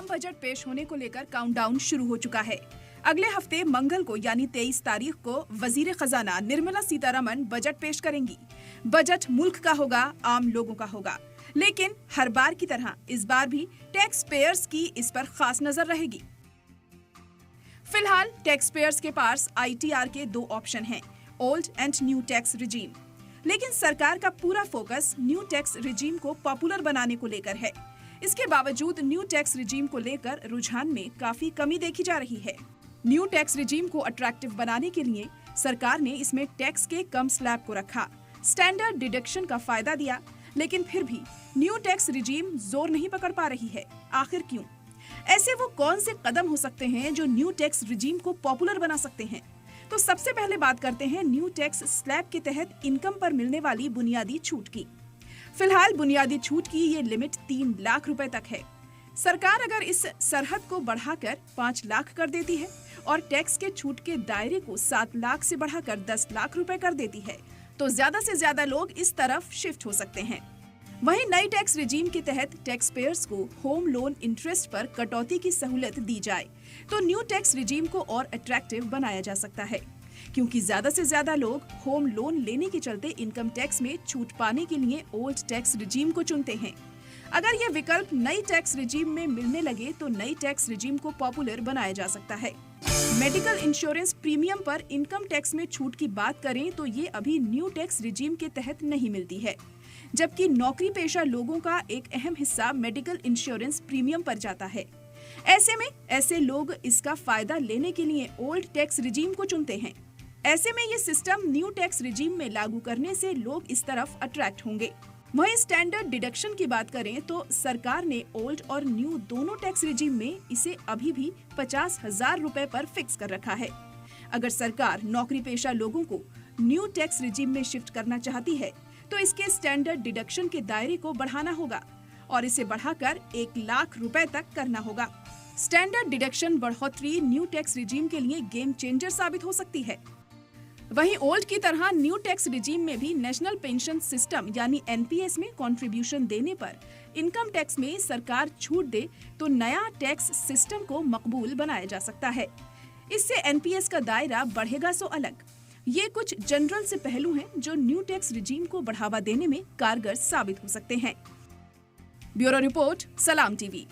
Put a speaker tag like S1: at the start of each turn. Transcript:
S1: आम बजट पेश होने को लेकर काउंटडाउन शुरू हो चुका है। अगले हफ्ते मंगल को यानी 23 तारीख को वजीर खजाना निर्मला सीतारमण बजट पेश करेंगी। बजट मुल्क का होगा, आम लोगों का होगा, लेकिन हर बार की तरह इस बार भी टैक्स पेयर्स की इस पर खास नजर रहेगी। फिलहाल टैक्स पेयर्स के पास ITR के दो ऑप्शन हैं, old and new tax regime. लेकिन सरकार का पूरा फोकस न्यू टैक्स रिजीम को पॉपुलर बनाने को लेकर है। इसके बावजूद न्यू टैक्स रिजीम को लेकर रुझान में काफी कमी देखी जा रही है। न्यू टैक्स रिजीम को अट्रैक्टिव बनाने के लिए सरकार ने इसमें टैक्स के कम स्लैब को रखा, स्टैंडर्ड डिडक्शन का फायदा दिया, लेकिन फिर भी न्यू टैक्स रिजीम जोर नहीं पकड़ पा रही है। आखिर क्यों? ऐसे वो कौन से कदम हो सकते हैं जो न्यू टैक्स रिजीम को पॉपुलर बना सकते हैं? तो सबसे पहले बात करते हैं न्यू टैक्स स्लैब के तहत इनकम पर मिलने वाली बुनियादी छूट की। फिलहाल बुनियादी छूट की ये लिमिट 3 लाख रुपए तक है। सरकार अगर इस सरहद को बढ़ाकर 5 लाख कर देती है और टैक्स के छूट के दायरे को 7 लाख से बढ़ाकर 10 लाख रुपए कर देती है, तो ज्यादा से ज्यादा लोग इस तरफ शिफ्ट हो सकते हैं। वहीं नई टैक्स रिजीम के तहत टैक्स पेयर्स को होम लोन इंटरेस्ट पर कटौती की सहूलियत दी जाए, तो न्यू टैक्स रिजीम को और अट्रैक्टिव बनाया जा सकता है, क्योंकि ज्यादा से ज्यादा लोग होम लोन लेने के चलते इनकम टैक्स में छूट पाने के लिए ओल्ड टैक्स रिजीम को चुनते हैं। अगर यह विकल्प नई टैक्स रिजीम में मिलने लगे तो नई टैक्स रिजीम को पॉपुलर बनाया जा सकता है। मेडिकल इंश्योरेंस प्रीमियम पर इनकम टैक्स में छूट की बात करें तो ये अभी न्यू टैक्स रिजीम के तहत नहीं मिलती है, जबकि नौकरी पेशा लोगों का एक अहम हिस्सा मेडिकल इंश्योरेंस प्रीमियम पर जाता है। ऐसे में ऐसे लोग इसका फायदा लेने के लिए ओल्ड टैक्स रिजीम को चुनते हैं। ऐसे में ये सिस्टम न्यू टैक्स रिजीम में लागू करने से लोग इस तरफ अट्रैक्ट होंगे। वहीं स्टैंडर्ड डिडक्शन की बात करें तो सरकार ने ओल्ड और न्यू दोनों टैक्स रिजीम में इसे अभी भी 50,000 रुपए पर फिक्स कर रखा है। अगर सरकार नौकरी पेशा लोगों को न्यू टैक्स रिजीम में शिफ्ट करना चाहती है तो इसके स्टैंडर्ड डिडक्शन के दायरे को बढ़ाना होगा और इसे बढ़ाकर 1 लाख रुपए तक करना होगा। स्टैंडर्ड डिडक्शन बढ़ोतरी न्यू टैक्स रिजीम के लिए गेम चेंजर साबित हो सकती है। वहीं ओल्ड की तरह न्यू टैक्स रिजीम में भी नेशनल पेंशन सिस्टम यानी NPS में कंट्रीब्यूशन देने पर इनकम टैक्स में सरकार छूट दे तो नया टैक्स सिस्टम को मकबूल बनाया जा सकता है। इससे NPS का दायरा बढ़ेगा सो अलग। ये कुछ जनरल से पहलू हैं जो न्यू टैक्स रिजीम को बढ़ावा देने में कारगर साबित हो सकते हैं। ब्यूरो रिपोर्ट, सलाम TV।